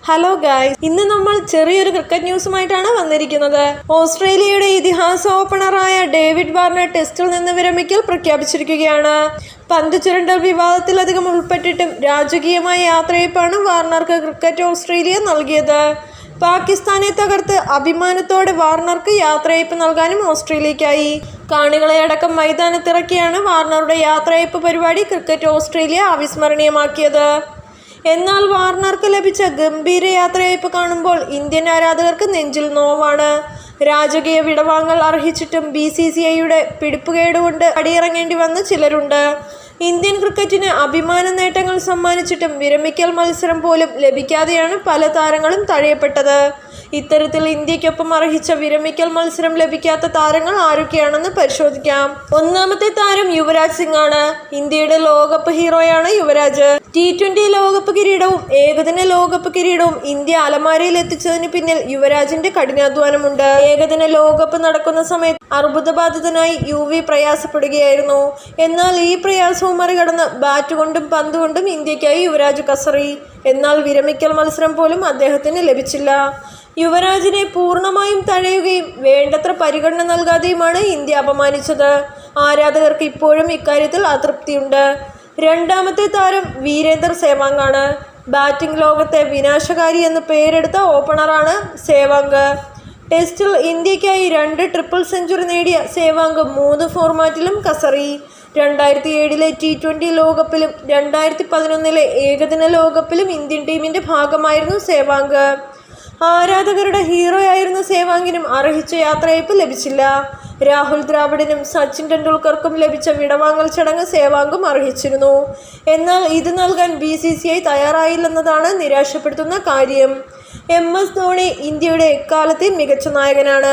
Hello guys, ഇന്ന് നമ്മൾ ചെറിയൊരു ക്രിക്കറ്റ് ന്യൂസുമായിട്ടാണ് വന്നിരിക്കുന്നത്. ഓസ്ട്രേലിയയുടെ ഇതിഹാസ ഓപ്പണറായ ഡേവിഡ് വാർണർ ടെസ്റ്റിൽ നിന്ന് വിരമിക്കൽ പ്രഖ്യാപിച്ചിരിക്കുകയാണ്. പന്ത് ചുരണ്ടൽ വിവാദത്തിലധികം ഉൾപ്പെട്ടിട്ടും രാജകീയമായ യാത്രയയപ്പാണ് വാർണർക്ക് ക്രിക്കറ്റ് ഓസ്ട്രേലിയ നൽകിയത്. പാകിസ്ഥാനെ തകർത്ത് അഭിമാനത്തോടെ വാർണർക്ക് യാത്രയയപ്പ് നൽകാനും ഓസ്ട്രേലിയക്കായി. കാണികളെ അടക്കം മൈതാനത്തിറക്കിയാണ് വാർണറുടെ യാത്രയയപ്പ് പരിപാടി ക്രിക്കറ്റ് ഓസ്ട്രേലിയ അവിസ്മരണീയമാക്കിയത്. എന്നാൽ വാർണർക്ക് ലഭിച്ച ഗംഭീര യാത്രയയപ്പ് കാണുമ്പോൾ ഇന്ത്യൻ ആരാധകർക്ക് നെഞ്ചിൽ നോവാണ്. രാജകീയ വിടവാങ്ങൽ അർഹിച്ചിട്ടും BCCIയുടെ പിടിപ്പുകേടുകൊണ്ട് അടിയിറങ്ങേണ്ടി വന്ന ചിലരുണ്ട്. ഇന്ത്യൻ ക്രിക്കറ്റിന് അഭിമാന നേട്ടങ്ങൾ സമ്മാനിച്ചിട്ടും വിരമിക്കൽ മത്സരം പോലും ലഭിക്കാതെയാണ് പല താരങ്ങളും തഴയപ്പെട്ടത്. ഇത്തരത്തിൽ ഇന്ത്യക്കൊപ്പം അർഹിച്ച വിരമിക്കൽ മത്സരം ലഭിക്കാത്ത താരങ്ങൾ ആരൊക്കെയാണെന്ന് പരിശോധിക്കാം. ഒന്നാമത്തെ താരം യുവരാജ് സിംഗ് ആണ്. ഇന്ത്യയുടെ ലോകകപ്പ് ഹീറോയാണ് യുവരാജ്. T20 ലോകകപ്പ് കിരീടവും ഏകദിന ലോകകപ്പ് കിരീടവും ഇന്ത്യ അലമാരയിൽ എത്തിച്ചതിന് പിന്നിൽ യുവരാജിന്റെ കഠിനാധ്വാനമുണ്ട്. ഏകദിന ലോകകപ്പ് നടക്കുന്ന സമയത്ത് അർബുദബാധിതനായി UV പ്രയാസപ്പെടുകയായിരുന്നു. എന്നാൽ ഈ പ്രയാസവും മറികടന്ന് ബാറ്റ് കൊണ്ടും പന്ത് കൊണ്ടും ഇന്ത്യക്കായി യുവരാജ് കസറി. എന്നാൽ വിരമിക്കൽ മത്സരം പോലും അദ്ദേഹത്തിന് ലഭിച്ചില്ല. യുവരാജിനെ പൂർണ്ണമായും തഴയുകയും വേണ്ടത്ര പരിഗണന നൽകാതെയുമാണ് ഇന്ത്യ അപമാനിച്ചത്. ആരാധകർക്ക് ഇപ്പോഴും ഇക്കാര്യത്തിൽ അതൃപ്തിയുണ്ട്. രണ്ടാമത്തെ താരം വീരേന്ദർ സേവാങ് ആണ്. ബാറ്റിംഗ് ലോകത്തെ വിനാശകാരി എന്ന് പേരെടുത്ത ഓപ്പണറാണ് സേവാങ്. ടെസ്റ്റിൽ ഇന്ത്യക്കായി 2 ട്രിപ്പിൾ സെഞ്ചുറി നേടിയ സേവാങ് 3 ഫോർമാറ്റിലും കസറി. 2007 T20 ലോകകപ്പിലും 2011 ഏകദിന ലോകകപ്പിലും ഇന്ത്യൻ ടീമിന്റെ ഭാഗമായിരുന്നു സേവാങ്. ആരാധകരുടെ ഹീറോയായിരുന്ന സേവാങ്ങിനും അർഹിച്ച യാത്രയയപ്പ് ലഭിച്ചില്ല. രാഹുൽ ദ്രാവിഡിനും സച്ചിൻ ടെണ്ടുൽക്കർക്കും ലഭിച്ച വിടവാങ്ങൽ ചടങ്ങ് സേവാങ്ങും അർഹിച്ചിരുന്നു. എന്നാൽ ഇത് നൽകാൻ BCCI തയ്യാറായില്ലെന്നതാണ് നിരാശപ്പെടുത്തുന്ന കാര്യം. MS ധോണി ഇന്ത്യയുടെ എക്കാലത്തെ മികച്ച നായകനാണ്.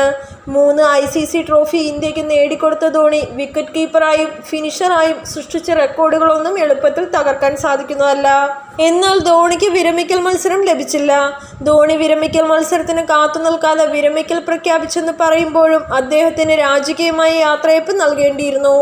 3 ICC ട്രോഫി ഇന്ത്യക്ക് നേടിക്കൊടുത്ത ധോണി വിക്കറ്റ് കീപ്പറായും ഫിനിഷറായും സൃഷ്ടിച്ച റെക്കോർഡുകളൊന്നും എളുപ്പത്തിൽ തകർക്കാൻ സാധിക്കുന്നതല്ല. എന്നാൽ ധോണിക്ക് വിരമിക്കൽ മത്സരം ലഭിച്ചില്ല. ധോണി വിരമിക്കൽ മത്സരത്തിന് കാത്തു നിൽക്കാതെ വിരമിക്കൽ പ്രഖ്യാപിച്ചെന്ന് പറയുമ്പോഴും അദ്ദേഹത്തിന് രാജകീയമായ യാത്രയയപ്പ് നൽകേണ്ടിയിരുന്നു.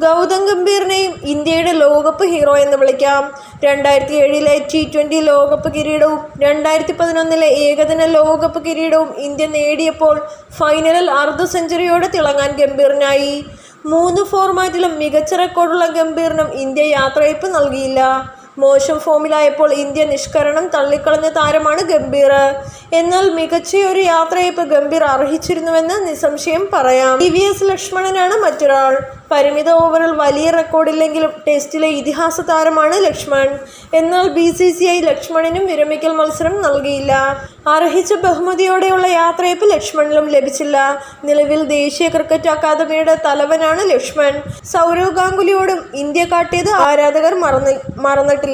ഗൗതം ഗംഭീറിനെയും ഇന്ത്യയുടെ ലോകകപ്പ് ഹീറോ എന്ന് വിളിക്കാം. 2007 T20 ലോകകപ്പ് കിരീടവും 2011 ഏകദിന ലോകകപ്പ് കിരീടവും ഇന്ത്യ നേടിയപ്പോൾ ഫൈനലിൽ അർദ്ധ സെഞ്ചുറിയോടെ തിളങ്ങാൻ ഗംഭീറിനായി. 3 ഫോർമാറ്റിലും മികച്ച റെക്കോർഡുള്ള ഗംഭീറിനും ഇന്ത്യ യാത്രയയപ്പ് നൽകിയില്ല. മോശം ഫോമിലായപ്പോൾ ഇന്ത്യ നിഷ്കരണം തള്ളിക്കളഞ്ഞ താരമാണ് ഗംഭീർ. എന്നാൽ മികച്ചൊരു യാത്രയയപ്പ് ഗംഭീർ അർഹിച്ചിരുന്നുവെന്ന് നിസ്സംശയം പറയാം. TVS ലക്ഷ്മണനാണ് മറ്റൊരാൾ. പരിമിത ഓവറിൽ വലിയ റെക്കോർഡില്ലെങ്കിലും ടെസ്റ്റിലെ ഇതിഹാസ താരമാണ് ലക്ഷ്മൺ. എന്നാൽ BCCI ലക്ഷ്മണിനും വിരമിക്കൽ മത്സരം നൽകിയില്ല. അർഹിച്ച ബഹുമതിയോടെയുള്ള യാത്രയയപ്പ് ലക്ഷ്മണിലും ലഭിച്ചില്ല. നിലവിൽ ദേശീയ ക്രിക്കറ്റ് അക്കാദമിയുടെ തലവനാണ് ലക്ഷ്മൺ. സൗരവ് ഗാംഗുലിയോടും ഇന്ത്യ കാട്ടിയത് ആരാധകർ മറന്നിട്ടില്ല.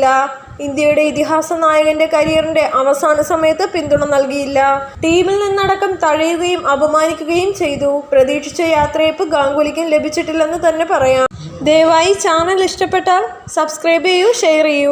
ഇന്ത്യയുടെ ഇതിഹാസ നായകന്റെ കരിയറിന്റെ അവസാന സമയത്ത് പിന്തുണ നൽകിയില്ല. ടീമിൽ നിന്നടക്കം തഴയുകയും അപമാനിക്കുകയും ചെയ്തു. പ്രതീക്ഷിച്ച യാത്രയയപ്പ് ഗാംഗുലിക്കും ലഭിച്ചിട്ടില്ലെന്ന് തന്നെ പറയാം. ദയവായി ചാനൽ ഇഷ്ടപ്പെട്ടാൽ സബ്സ്ക്രൈബ് ചെയ്യൂ, ഷെയർ ചെയ്യൂ.